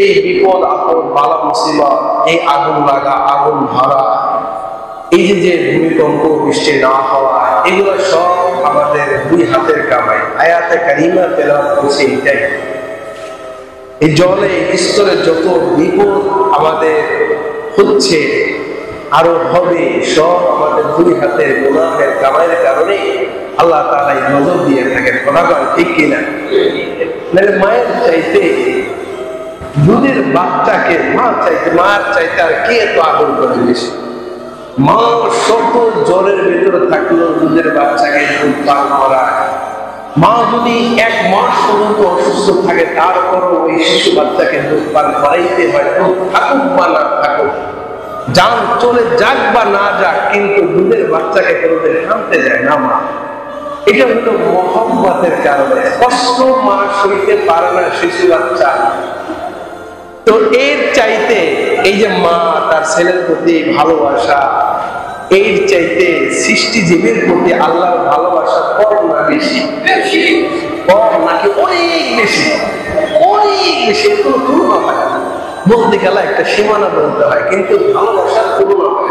এই বিপদ আপদ বালা মুসিবত, এই আগুন লাগা আগুন ধরা, এই যে ভূমিকম্প বৃষ্টি না হওয়া, এগুলো সব আমাদের দুই হাতের কামাই। আয়াতে কারিমা তেলাওয়াত করছে এটাই। এই জলে স্তরে যত বিপদ আমাদের হচ্ছে আরো হবে, সব আমাদের দুই হাতের গুনাহের কামাইয়ের কারণে আল্লাহ তাআলা নজর দিয়ে থাকেন। কথা বলেন ঠিক কিনা? মায়ের চাইতে দুধের বাচ্চাকে মার চাইতে আর কে তো আদর করে বেশি? মা শত জ্বরের ভিতরে থাকলেও দুধের বাচ্চাকে দুধ পান করায়। মা যদি 1 মাস পর্যন্ত অসুস্থ থাকে, তারপরও ওই শিশু বাচ্চাকে দুধ পান করাইতে হয়। দুধ থাকুক বা না থাকুক, জান চলে যাক বা না যাক, কিন্তু দুধের বাচ্চাকে কোনোদিন থামতে যায় না মা। এটা হলো মোহাম্মতের কারণে। কষ্ট মা সইতে পারে না শিশু বাচ্চা, তো এর চাইতে এই যে মা তার ছেলের প্রতি ভালোবাসা, এর চাইতে সৃষ্টিজীবীর প্রতি আল্লাহর ভালোবাসা কম না বেশি? কম নাকি অনেক বেশি? অনেক বেশি। কোনো তুলনা হয় না, বলতে গেলে একটা সীমানা বলতে হয়, কিন্তু ভালোবাসার তুলনা হয়।